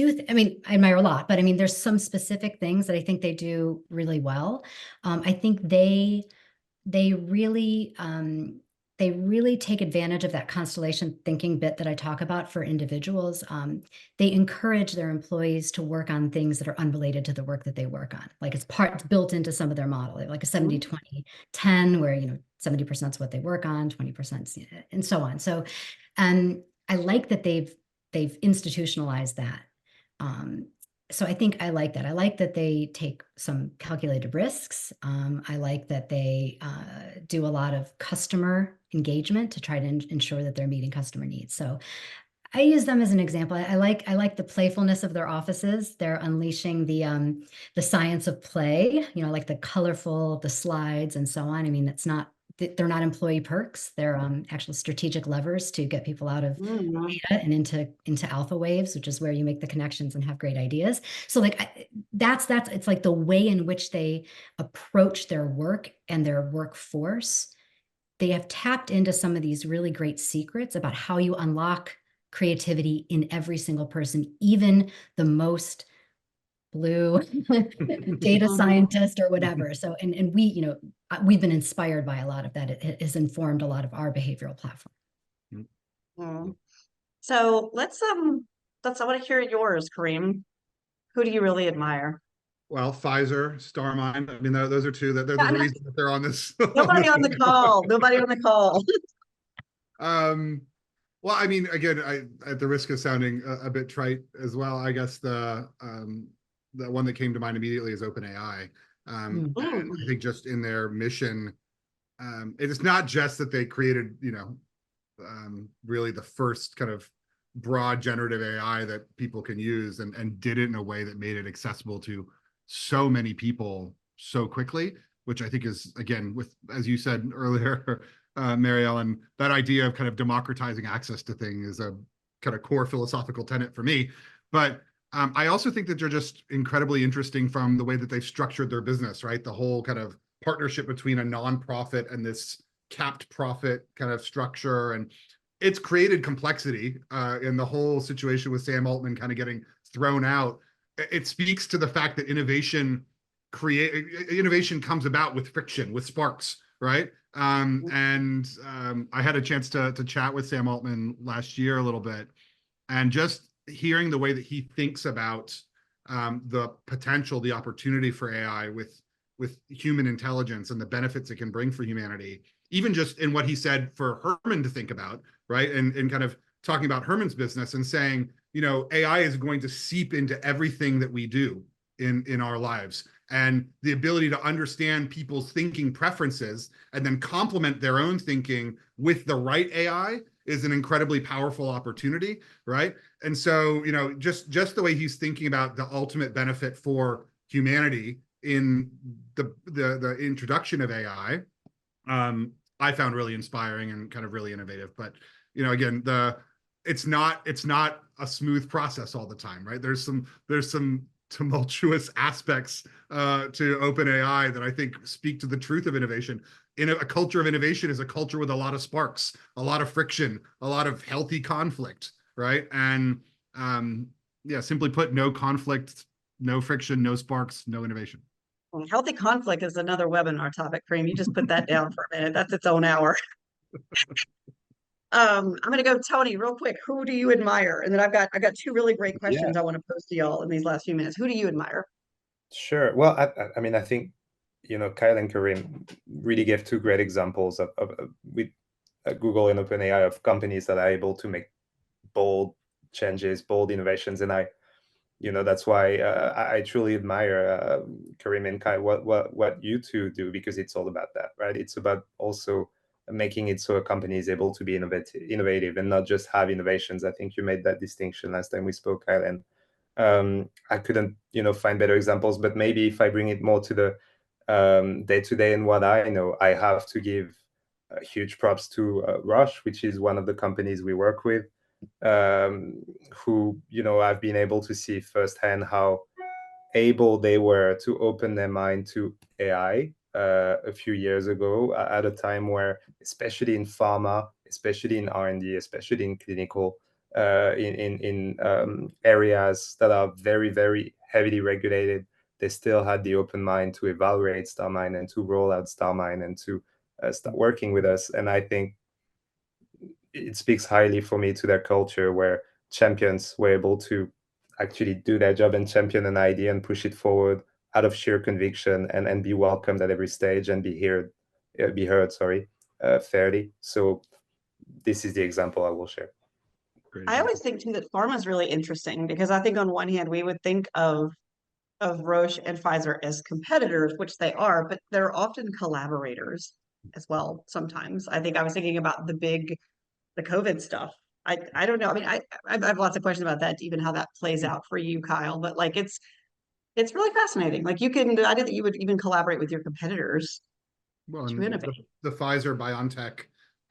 admire a lot, but I mean, there's some specific things that I think they do really well. I think they really take advantage of that constellation thinking bit that I talk about for individuals. They encourage their employees to work on things that are unrelated to the work that they work on. Like, it's built into some of their model, like a 70-20-10, where 70% is what they work on, 20%, and so on. So I like that they've institutionalized that. So I think I like that. I like that they take some calculated risks. I like that they do a lot of customer engagement to try to ensure that they're meeting customer needs. So I use them as an example. I like the playfulness of their offices. They're unleashing the science of play, you know, like the colorful, the slides and so on. I mean, they're not employee perks. They're actual strategic levers to get people out of Mm. data and into alpha waves, which is where you make the connections and have great ideas. So like that's it's like the way in which they approach their work and their workforce. They have tapped into some of these really great secrets about how you unlock creativity in every single person, even the most blue data scientist or whatever. So, and we, you know, we've been inspired by a lot of that. It has informed a lot of our behavioral platform. Mm. So I want to hear yours, Kareem. Who do you really admire? Well, Pfizer, Starmind. I mean, those are two that there's a reason that they're on this. Nobody on the call. Nobody on the call. Well, I mean, again, at the risk of sounding a bit trite as well, I guess the one that came to mind immediately is OpenAI. And I think just in their mission, it is not just that they created, you know, really the first kind of broad generative AI that people can use and did it in a way that made it accessible to so many people so quickly, which I think is, again, with, as you said earlier, Mary Ellen, that idea of kind of democratizing access to things is a kind of core philosophical tenet for me. But I also think that they're just incredibly interesting from the way that they've structured their business, right? The whole kind of partnership between a nonprofit and this capped profit kind of structure. And it's created complexity in the whole situation with Sam Altman kind of getting thrown out. It speaks to the fact that innovation comes about with friction, with sparks, right? I had a chance to chat with Sam Altman last year a little bit, and just hearing the way that he thinks about the potential, the opportunity for AI with human intelligence and the benefits it can bring for humanity, even just in what he said for Herrmann to think about, right? And kind of talking about Herrmann's business and saying, you know, AI is going to seep into everything that we do in our lives. And the ability to understand people's thinking preferences and then complement their own thinking with the right AI is an incredibly powerful opportunity, right? And so, you know, just the way he's thinking about the ultimate benefit for humanity in the introduction of AI, I found really inspiring and kind of really innovative. But, you know, again, it's not a smooth process all the time, right? There's some tumultuous aspects to OpenAI that I think speak to the truth of innovation. In a culture of innovation is a culture with a lot of sparks, a lot of friction, a lot of healthy conflict, right? And yeah, simply put, no conflict, no friction, no sparks, no innovation. Well, healthy conflict is another webinar topic, Kareem. You just put that down for a minute. That's its own hour. I'm going to go, Tony, real quick. Who do you admire? And then I've got two really great questions I want to pose to y'all in these last few minutes. Who do you admire? Sure. Well, I mean, I think, you know, Kyle and Karim really gave two great examples of with Google and OpenAI of companies that are able to make bold changes, bold innovations, and you know, that's why I truly admire Karim and Kai, what you two do, because it's all about that, right? It's about also making it so a company is able to be innovative and not just have innovations. I think you made that distinction last time we spoke, Kyle, and I couldn't, you know, find better examples. But maybe if I bring it more to the day-to-day and what I know, I have to give huge props to Roche, which is one of the companies we work with. Who, you know, I've been able to see firsthand how able they were to open their mind to AI a few years ago, at a time where, especially in pharma, especially in R&D, especially in clinical, in areas that are very, very heavily regulated, they still had the open mind to evaluate Starmind and to roll out Starmind and to start working with us. And I think it speaks highly for me to their culture, where champions were able to actually do their job and champion an idea and push it forward out of sheer conviction and be welcomed at every stage and be heard, fairly. So this is the example I will share. I always think too that pharma is really interesting, because I think on one hand we would think of Roche and Pfizer as competitors, which they are, but they're often collaborators as well sometimes. I think I was thinking about the COVID stuff I don't know. I mean, I have lots of questions about that, even how that plays out for you, Kyle. But like, it's really fascinating. Like, I didn't think you would even collaborate with your competitors Well, to and innovate. the Pfizer BioNTech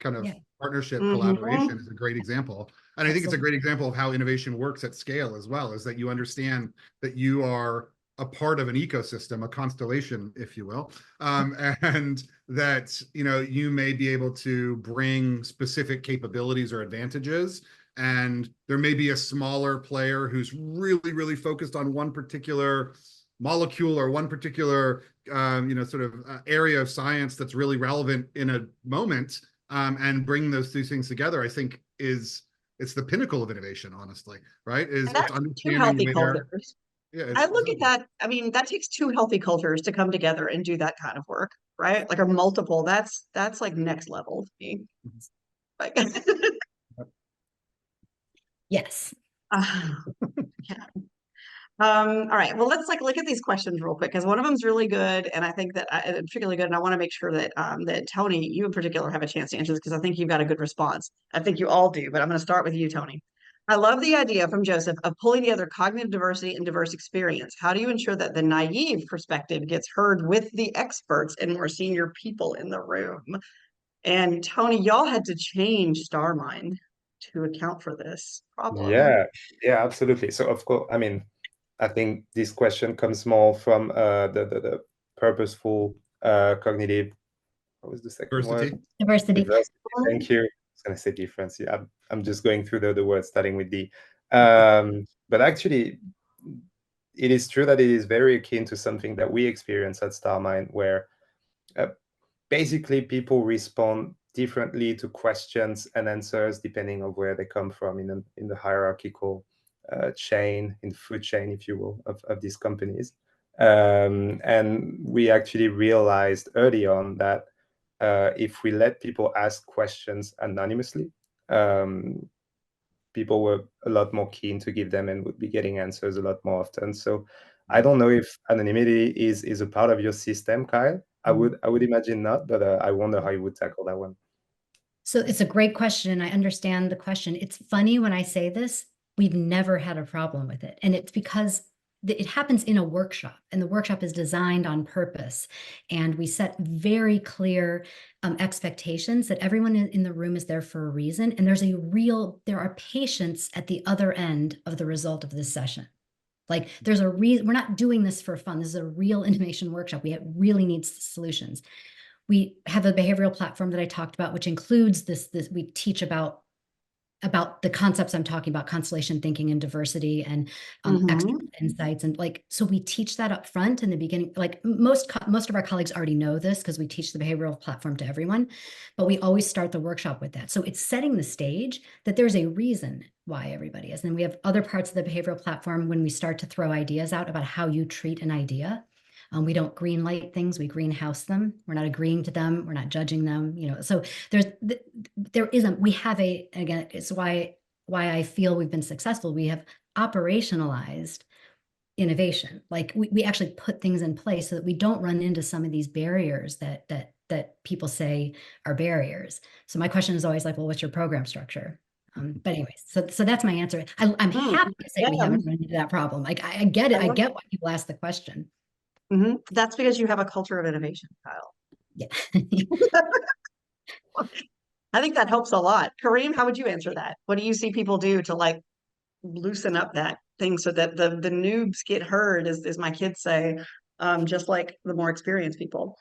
kind of Yeah. partnership Mhm. collaboration is a great example. And I think it's a Absolutely. great example of how innovation works at scale as well, is that you understand that you are a part of an ecosystem, a constellation, if you will, and that, you know, you may be able to bring specific capabilities or advantages. And there may be a smaller player who's really, really focused on one particular molecule or one particular you know, sort of area of science that's really relevant in a moment, and bringing those two things together, I think it's the pinnacle of innovation, honestly, right? And It's that's two understanding healthy where, cultures. yeah, I it's look at that. I mean, that takes two healthy cultures to come together and do that kind of work, right? Like, or multiple. That's like next level to me. Like, Yes. yeah. All right. Well, let's like look at these questions real quick because one of them's really good, and I think that particularly good, and I want to make sure that that Tony, you in particular, have a chance to answer this because I think you've got a good response. I think you all do, but I'm going to start with you, Tony. I love the idea from Joseph of pulling together cognitive diversity and diverse experience. How do you ensure that the naive perspective gets heard with the experts and more senior people in the room? And Tony, y'all had to change Starmind to account for this problem. Yeah, absolutely. So of course, I mean, I think this question comes more from the purposeful cognitive. What was the second word? diversity. Diversity. Diversity. Thank you. I was going to say difference. Yeah, I'm just going through the words starting with D. But actually, it is true that it is very akin to something that we experience at Starmind, where basically people respond differently to questions and answers depending on where they come from in the hierarchical chain, in the food chain, if you will, of these companies. And we actually realized early on that if we let people ask questions anonymously, people were a lot more keen to give them and would be getting answers a lot more often. So I don't know if anonymity is a part of your system, Kyle. I would imagine not, but I wonder how you would tackle that one. So it's a great question. I understand the question. It's funny when I say this, we've never had a problem with it. And it's because it happens in a workshop, and the workshop is designed on purpose. And we set very clear expectations that everyone in the room is there for a reason. And there are patients at the other end of the result of this session. Like, there's a reason. We're not doing this for fun. This is a real innovation workshop. We really need solutions. We have a behavioral platform that I talked about, which includes this we teach about the concepts I'm talking about, constellation thinking and diversity and external insights. And like, so we teach that up front in the beginning. Like most of our colleagues already know this because we teach the behavioral platform to everyone, but we always start the workshop with that. So it's setting the stage that there's a reason why everybody is. And then we have other parts of the behavioral platform when we start to throw ideas out about how you treat an idea. We don't green light things, we greenhouse them. We're not agreeing to them, we're not judging them, you know. So we have again, it's why I feel we've been successful. We have operationalized innovation. Like we actually put things in place so that we don't run into some of these barriers that people say are barriers. So my question is always like, well, what's your program structure? But anyways, so that's my answer. I'm happy to say we haven't run into that problem. Like I get it. I get why people ask the question. That's because you have a culture of innovation, Kyle. Yeah. I think that helps a lot. Karim, how would you answer that? What do you see people do to like loosen up that thing so that the noobs get heard, as my kids say, just like the more experienced people?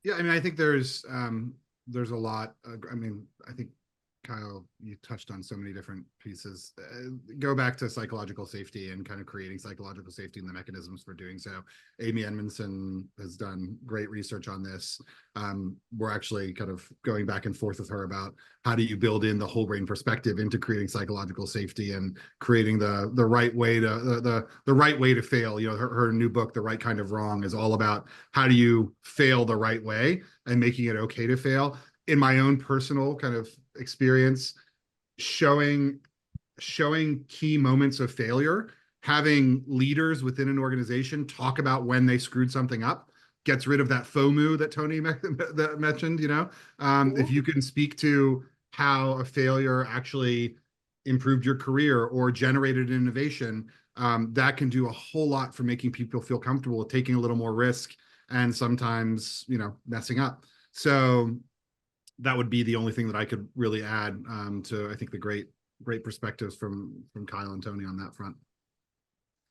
Yeah, I mean, I think there's a lot. I mean, I think Kyle, you touched on so many different pieces. Go back to psychological safety and kind of creating psychological safety and the mechanisms for doing so. Amy Edmondson has done great research on this. We're actually kind of going back and forth with her about how do you build in the whole brain perspective into creating psychological safety and creating the right way to the right way to fail. You know, her new book, The Right Kind of Wrong, is all about how do you fail the right way and making it okay to fail. In my own personal kind of experience, showing key moments of failure, having leaders within an organization talk about when they screwed something up, gets rid of that FOMO that Tony mentioned. You know, if you can speak to how a failure actually improved your career or generated innovation, that can do a whole lot for making people feel comfortable with taking a little more risk and sometimes, messing up. So that would be the only thing that I could really add to, I think, the great perspectives from Kyle and Tony on that front.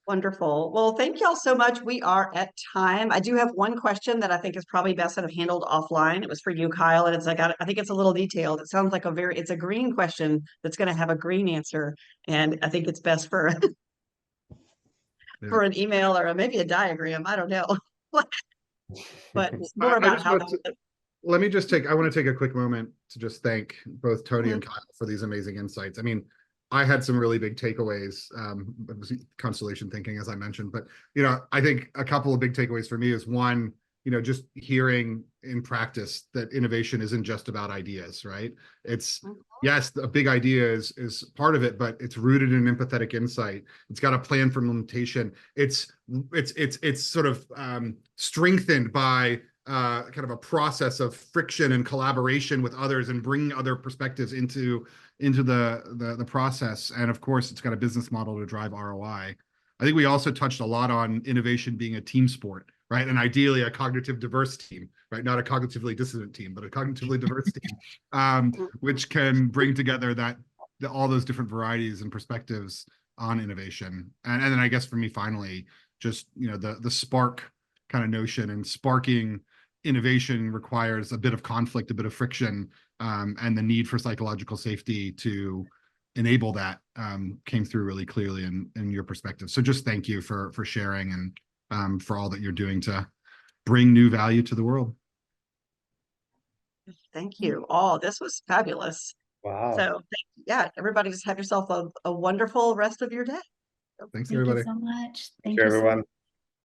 Wonderful. Well, thank y'all so much. We are at time. I do have one question that I think is probably best sort of handled offline. It was for you, Kyle, and it's like, I think it's a little detailed. It sounds like it's a green question that's going to have a green answer. And I think it's best for, for an email or maybe a diagram. I don't know. But more about how let me just I want to take a quick moment to just thank both Tony and Kyle for these amazing insights. I mean, I had some really big takeaways, constellation thinking, as I mentioned, but, I think a couple of big takeaways for me is one, just hearing in practice that innovation isn't just about ideas, right? It's, yes, a big idea is part of it, but it's rooted in empathetic insight. It's got a plan for implementation. It's sort of strengthened by kind of a process of friction and collaboration with others and bringing other perspectives into the process. And of course, it's got a business model to drive ROI. I think we also touched a lot on innovation being a team sport, right? And ideally a cognitive diverse team, right? Not a cognitively dissonant team, but a cognitively diverse team, which can bring together all those different varieties and perspectives on innovation. And then I guess for me, finally, just, the spark kind of notion, and sparking innovation requires a bit of conflict, a bit of friction, and the need for psychological safety to enable that came through really clearly in your perspective. So just thank you for sharing and for all that you're doing to bring new value to the world. Thank you all. This was fabulous. Wow. So yeah, everybody just have yourself a wonderful rest of your day. Thanks, Thank everybody. you so much. Thank you, everyone.